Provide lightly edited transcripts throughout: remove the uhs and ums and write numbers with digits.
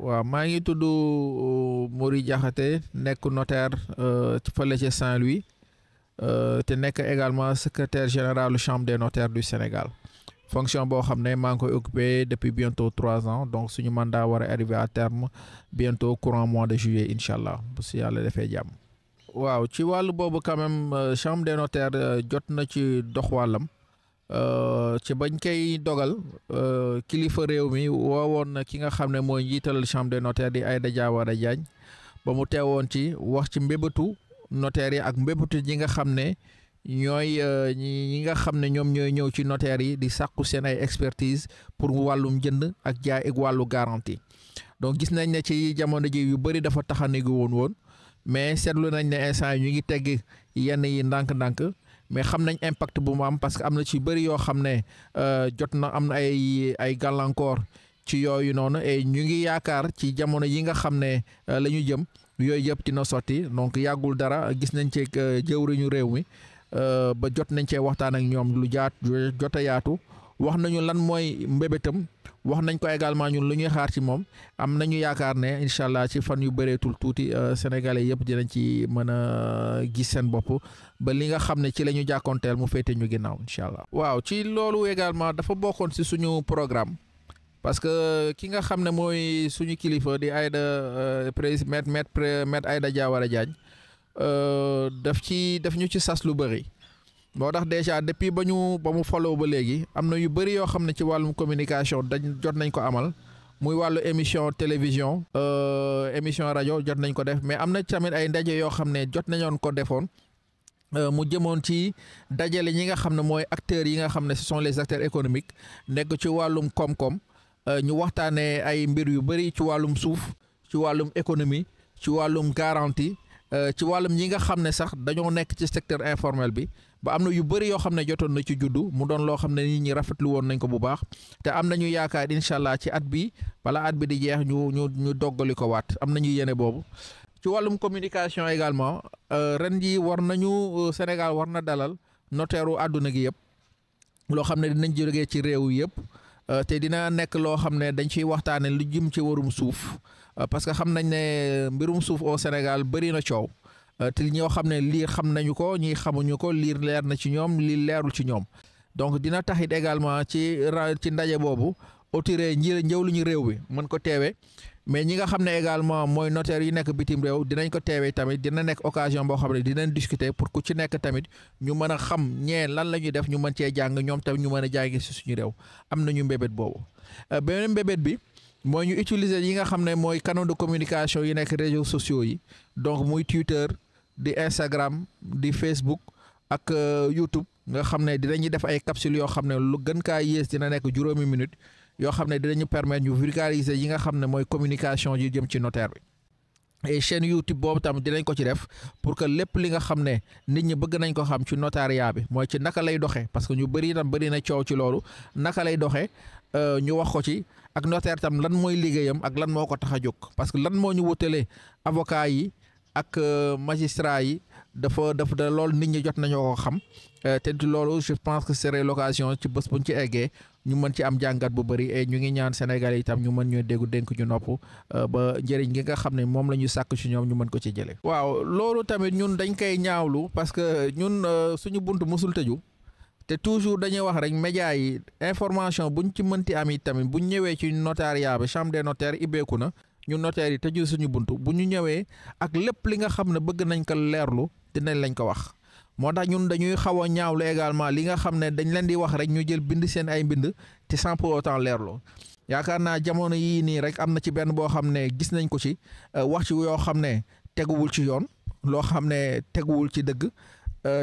waaw maa ngi tudd Mory Diakhaté nekk notaire ci fële ci Saint-Louis te nekk également secrétaire général chambre des notaires du Sénégal fonction boo xam ne maa ngi koy occupé depuis bientôt 3 ans donc suñu mandat war a arriver à terme bientôt courant mois de juillet incha allah bu si yàlla defee jàmm. waaw ci wàllu boobu quand même chambre des notaires jot na ci dox wàllam. ci bañ koy dogal kilifa réew mi woowoon na ki nga xam ne mooy njiital chambre des notaires di Aïda Diawara Diagne ba mu teewoon ci wax ci mbébétu notaires yi ak mbébétu ñi nga xam ne ñooy ñi nga xam ne ñoom ñooy ñëw ci notaires yi di sàkku seen ay expertise pour wàllum jënd ak jaay ak wàllu garantie donc gis nañ ne ci jamono ji yu bëri dafa taxanigu woon mais seetlu nañ ne instant yi ñu ngi tegg yenn yi ndànk-ndànk mais xam nañ impact bu mu am parce que am na ci bëri yoo xam ne jot na am na ay gàllankoor ci yooyu noonu et ñu ngi yaakaar ci jamono yi nga xam ne la ñu jëm yooyu yëpp dina sotti donc yàggul dara gis nañ ci jëwriñu réew mi ba jot nañ cee waxtaan ak ñoom lu jot a yaatu wax nañu lan mooy mbébétam wax nañ ko également ñun lu ñuy xaar ci moom am nañu yaakaar ne incha allah ci fan yu bëreetul tuuti sénégalais yëpp dinañ ci mën a gis seen bopp ba li nga xam ne ci la ñu jàkkoonteel mu féete ñu ginnaaw incha allah. waaw ci loolu également dafa bokkoon si suñu programme parce que ki nga xam ne mooy suñu kilifa di Aïda maître Aïda Diawara Diagne daf ñu ci sas lu bëri. moo tax déjà depuis ba mu follow ba léegi am na yu bëri yoo xam ne ci wàllum communication jot nañ ko amal muy wàllu émission télévision émission rajo jot nañ ko def mais am na tamit ay ndaje yoo xam ne jot nañoon ko defoon mu jëmoon ci dajale ñi nga xam ne mooy acteurs yi nga xam ne ce sont les acteurs économiques nekk ci wàllum koom-koom ñu waxtaanee ay mbir yu bëri ci wàllum suuf ci wàllum économie ci wàllum garantie ci wàllum ñi nga xam ne sax dañoo nekk ci secteur informel bi ba am na yu bëri yoo xam ne jotoon na ci juddu mu doon loo xam ne nit ñi rafetlu woon nañ ko bu baax te am nañu yaakaar incha allah ci at bi bala at bi di jeex ñu doggali ko waat am nañu yéene boobu. ci wàllum communication également ren ji Sénégal war na dalal notaire u àdduna gi yëpp loo xam ne dinañ jógee ci réew yëpp te dina nekk loo xam ne dañ ciy waxtaane lu jëm ci warum suuf parce que xam nañ ne mbirum suuf au Sénégal bëri na coow. te ñoo xam ne liir xam nañu ko ñii xamuñu ko liir leer na ci ñoom lii leerul ci ñoom donc dina taxit également ci ndaje boobu autorité njëw lu ñu réew bi mën ko teewe mais ñi nga xam ne également mooy notaire yi nekk bitim réew dinañ ko teewee tamit dina nekk occasion boo xam ne dinañ discuter pour ku ci nekk tamit ñu mën a xam ñee lan la ñuy def ñu mën cee jàng ñoom tamit ñu mën a jàngi si suñu réew am nañu mbébét boobu beneen mbébét bi mooy ñu utiliser yi nga xam ne mooy canaux de communication yi nekk réseaux sociaux yi donc muy Twitter di Instagram di Facebook ak YouTube nga xam ne dinañu def ay capsules yoo xam ne lu gën kaa yées dina nekk juróomi minute yoo xam ne dinañu permettre ñu vulgariser yi nga xam ne mooy communication yi jëm ci notaire bi et chaîne YouTube boobu tam dinañ ko ci def pour que lépp li nga xam ne nit ñi bëgg nañ ko xam ci notariat bi mooy ci naka lay doxee parce que ñu bëri tam bëri na coow ci loolu naka lay doxee ñu wax ko ci ak notaire tam lan mooy liggéeyam ak lan moo ko tax a jóg parce que lan moo ñu wutalee avocat yi ak magistrat yi dafa loolu nit ñi jot nañoo ko xam te loolu je pense que serait l'occasion ci bés buñ ci eggee ñu mën ci am jàngat bu bëri et ñu ngi ñaan Sénégal itam ñu mën ñoo déggu dénk ñu nopp ba njëriñ gi nga xam ne moom la ñu sàkk ci ñoom ñu mën ko ci jëlee. waaw loolu tamit ñun dañ koy ñaawlu parce que ñun suñu bunt musul tëju te toujours dañuy wax rek média yi information buñ ci mënti am it tamit buñ ñëwee ci notariat bi chambre des notaires ibbeeku na. ñu notaire yi tëju suñu buntu bu ñu ñëwee ak lépp li nga xam ne bëgg nañ ko leerlu dinañ lañ ko wax moo tax ñun dañuy xaw a ñaawlu également li nga xam ne dañ leen di wax rek ñu jël bind seen ay mbind te sans pour autant leerlu yaakaar naa jamono yii nii rek am na ci benn boo xam ne gis nañ ko ci wax ci yoo xam ne teguwul ci yoon loo xam ne teguwul ci dëgg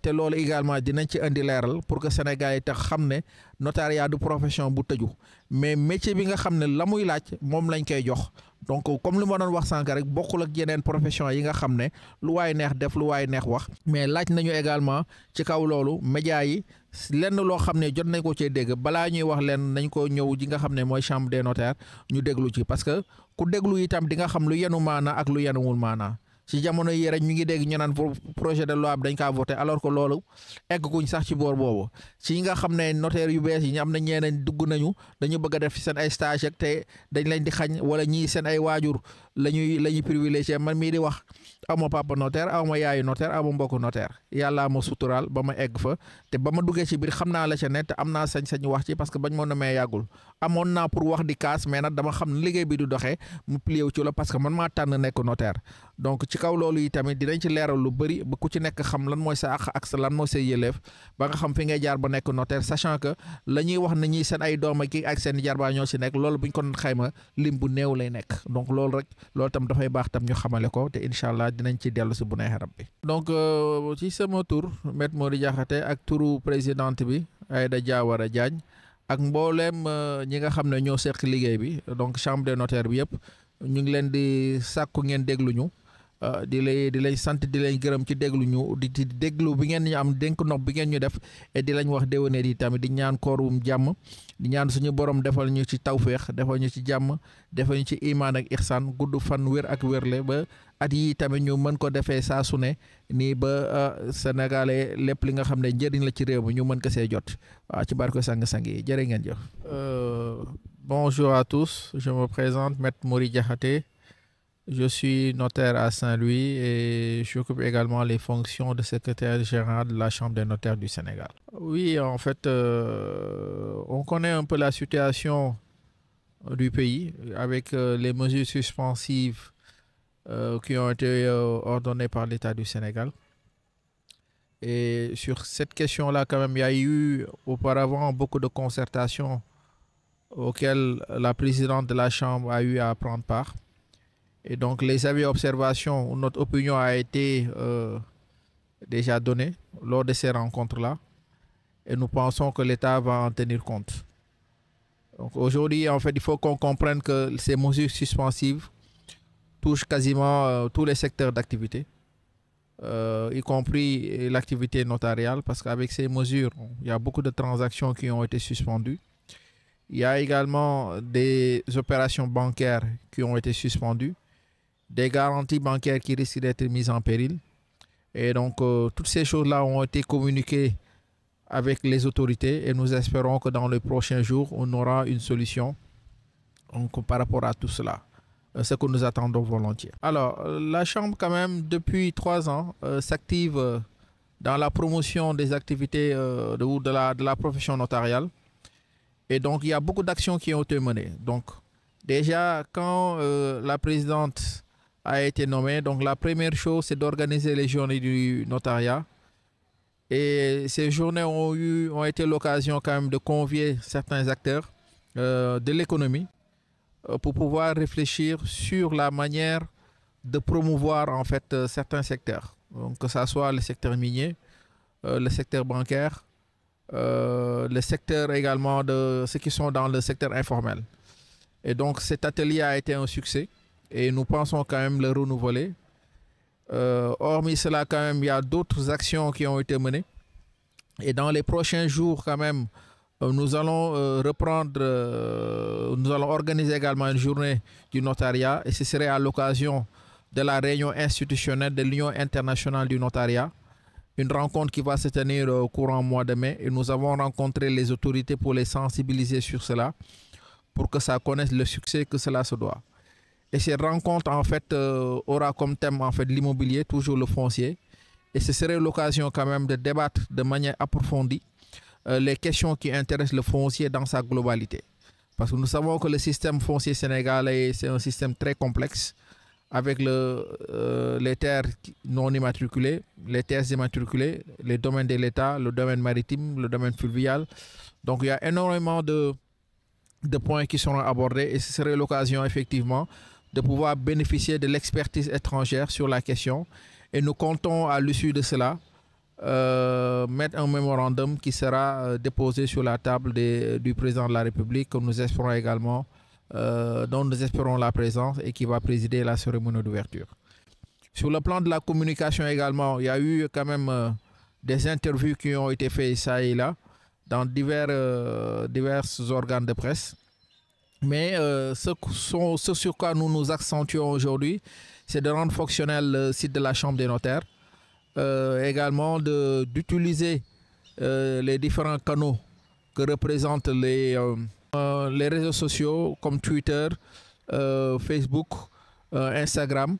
te loolu également dinañ ci indi leeral pour que Sénégal yi tax xam ne notariat du profession bu tëju mais métier bi nga xam ne la muy laaj moom lañ koy jox donc comme li ma doon wax sànq rek bokkul ak yeneen profession yi nga xam ne lu waay neex def lu waay neex wax mais laaj nañu également ci kaw loolu média yi lenn loo xam ne jot nañ ko cee dégg balaa ñuy wax leen nañ ko ñëw ji nga xam ne mooy chambre des notaires ñu déglu ci parce que ku déglu itam di nga xam lu yenu maanaa ak lu yenuwul maanaa ci jamono yi rek ñu ngi dégg ñu naan projet de loi bi dañ kaa voté alors que loolu egguñ sax ci boor boobu ci nga xam ne notaire yu bees yi ñu am na ñeneen dugg nañu dañu bëgg a def seen ay stage ak te dañ leen di xañ wala ñii seen ay waajur la ñuy privilégié man mii di wax aw ma papa notaire aw ma yaayu notaire aw ma mbokku notaire yàllaa ma suturaal ba ma egg fa te ba ma duggee ci biir xam naa la ca ne te am naa sañ-sañ wax ci parce que bañ ma nomee yàggul amoon naa pour wax di kaas mais nag dama xam ne liggéey bi du doxee mu plié wu ci la parce que man maa tànn nekk notaire donc ci kaw loolu yi tamit dinañ ci leeral lu bëri ba ku ci nekk xam lan mooy sa àq ak sa lan mooy sa yëleef ba nga xam fi ngay jaar ba nekk notaire sachant que la ñuy wax ne ñi seen ay doom ak seen jarbaa ñoo si nekk loolu buñ ko xayma lim bu néew lay nekk donc loolu rek loolu tam dafay baax tam ñu xamale ko te incha allah dinañ ci dellu si bu neexee rab bi donc ci sama tur Maître Mory Diakhaté ak turu présidente bi Aïda Diawara Diagne ak mbooleem ñi nga xam ne ñoo seq liggéey bi donc chambre des notaires bi yëpp ñu ngi leen di sàkku ngeen déglu ñu di lay sant di leen gërëm ci déglu ñu di déglu bi ngeen ñu am dénk nopp bi ngeen ñu def et di lañ wax déwénee yi tamit di ñaan koorum jàmm di ñaan suñu borom defal ñu ci tawféex defal ñu ci jàmm defal ñu ci imaan ak ixsaan gudd fan wér ak wérle ba at yi tamit ñu mën ko defee saa su ne nii ba sénégalais lépp li nga xam ne njëriñ la ci réew mi ñu mën ko see jot waaw ci barko sang-sang yi jërë ngeen jëf. Bonjour à tous, je me présente Maître Mory Diakhaté. Je suis notaire à Saint-Louis et j'occupe également les fonctions de secrétaire général de la Chambre des notaires du Sénégal. Oui, en fait, on connaît un peu la situation du pays avec les mesures suspensives qui ont été ordonnées par l'État du Sénégal. Et sur cette question-là, quand même, il y a eu auparavant beaucoup de concertations auxquelles la présidente de la Chambre a eu à prendre part. Et donc, les avis et observations, notre opinion a été déjà donnée lors de ces rencontres-là. Et nous pensons que l'État va en tenir compte. Donc, aujourd'hui, en fait, il faut qu'on comprenne que ces mesures suspensives touchent quasiment tous les secteurs d'activité, y compris l'activité notariale, parce qu'avec ces mesures, il y a beaucoup de transactions qui ont été suspendues. Il y a également des opérations bancaires qui ont été suspendues, des garanties bancaires qui risquent d'être mises en péril. Et donc, toutes ces choses-là ont été communiquées avec les autorités et nous espérons que dans les prochains jours, on aura une solution donc, par rapport à tout cela, ce que nous attendons volontiers. Alors, la Chambre, quand même, depuis 3 ans, s'active dans la promotion des activités de la profession notariale. Et donc, il y a beaucoup d'actions qui ont été menées. Donc, déjà, quand la présidente a été nommée, donc la première chose, c'est d'organiser les journées du notariat. Et ces journées ont été l'occasion quand même de convier certains acteurs de l'économie pour pouvoir réfléchir sur la manière de promouvoir en fait certains secteurs. Donc, que ce soit le secteur minier, le secteur bancaire, le secteur également de ceux qui sont dans le secteur informel. Et donc cet atelier a été un succès et nous pensons quand même le renouveler. Hormis cela, quand même, il y a d'autres actions qui ont été menées. Et dans les prochains jours, quand même, nous allons nous allons organiser également une journée du notariat et ce serait à l'occasion de la réunion institutionnelle de l'Union internationale du notariat. Une rencontre qui va se tenir au courant mois de mai et nous avons rencontré les autorités pour les sensibiliser sur cela, pour que ça connaisse le succès que cela se doit. Et cette rencontre en fait aura comme thème en fait l'immobilier, toujours le foncier, et ce serait l'occasion quand même de débattre de manière approfondie les questions qui intéressent le foncier dans sa globalité. Parce que nous savons que le système foncier sénégalais, c'est un système très complexe, avec les terres non immatriculées, les terres immatriculées, les domaines de l'État, le domaine maritime, le domaine fluvial. Donc il y a énormément de points qui seront abordés et ce serait l'occasion effectivement de pouvoir bénéficier de l'expertise étrangère sur la question. Et nous comptons à l'issue de cela mettre un mémorandum qui sera déposé sur la table du président de la République, que nous espérons également dont nous espérons la présence et qui va présider la cérémonie d'ouverture. Sur le plan de la communication également, il y a eu quand même des interviews qui ont été faites ça et là dans divers organes de presse. Mais ce sur quoi nous nous accentuons aujourd'hui, c'est de rendre fonctionnel le site de la Chambre des notaires, également d'utiliser les différents canaux que représentent les réseaux sociaux comme Twitter, Facebook, Instagram,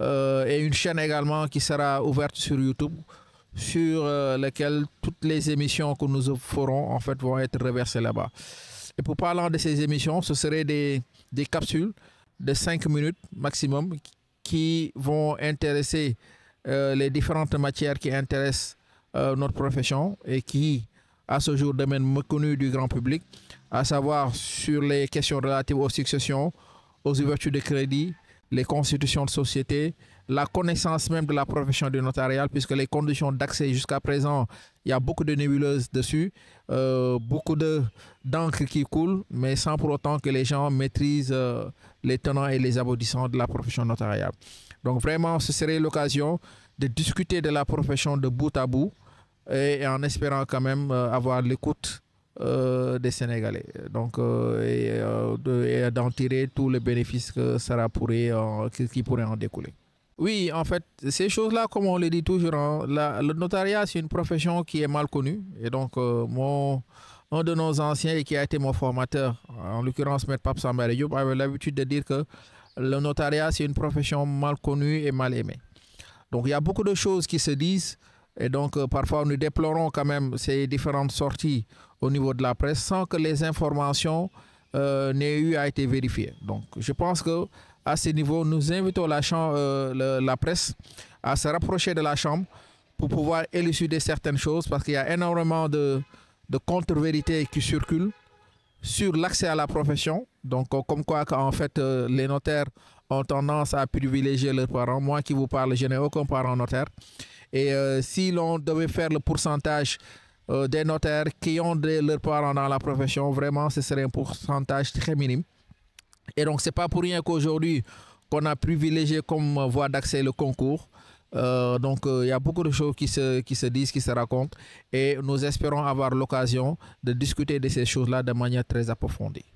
et une chaîne également qui sera ouverte sur YouTube, sur laquelle toutes les émissions que nous ferons en fait vont être reversées là-bas. Et pour parler de ces émissions, ce seraient des capsules de 5 minutes maximum qui vont intéresser les différentes matières qui intéressent notre profession et qui, à ce jour, demeurent méconnues du grand public, à savoir sur les questions relatives aux successions, aux ouvertures de crédit, les constitutions de société, la connaissance même de la profession du notariat, puisque les conditions d'accès jusqu'à présent, il y a beaucoup de nébuleuses dessus, beaucoup d'encre qui coule, mais sans pour autant que les gens maîtrisent les tenants et les aboutissants de la profession notariale. Donc vraiment, ce serait l'occasion de discuter de la profession de bout à bout et en espérant quand même avoir l'écoute des Sénégalais. Donc, et d'en tirer tous les bénéfices que ça pourrait, qui pourraient en découler. Oui, en fait, ces choses-là, comme on le dit toujours, hein, le notariat, c'est une profession qui est mal connue. Et donc, un de nos anciens et qui a été mon formateur, en l'occurrence Maître Pape Samba Diop, avait l'habitude de dire que le notariat, c'est une profession mal connue et mal aimée. Donc, il y a beaucoup de choses qui se disent. Et donc, parfois, nous déplorons quand même ces différentes sorties au niveau de la presse sans que les informations n'aient eu à être vérifiées. Donc, je pense que à ce niveau, nous invitons la presse à se rapprocher de la Chambre pour pouvoir élucider certaines choses parce qu'il y a énormément de contre-vérités qui circulent sur l'accès à la profession. Donc, comme quoi, en fait, les notaires ont tendance à privilégier leurs parents. Moi qui vous parle, je n'ai aucun parent notaire. Et si l'on devait faire le pourcentage des notaires qui ont leurs parents dans la profession, vraiment, ce serait un pourcentage très minime. Et donc, ce n'est pas pour rien qu'aujourd'hui, qu'on a privilégié comme voie d'accès le concours. Donc, il y a beaucoup de choses qui se disent, qui se racontent. Et nous espérons avoir l'occasion de discuter de ces choses-là de manière très approfondie.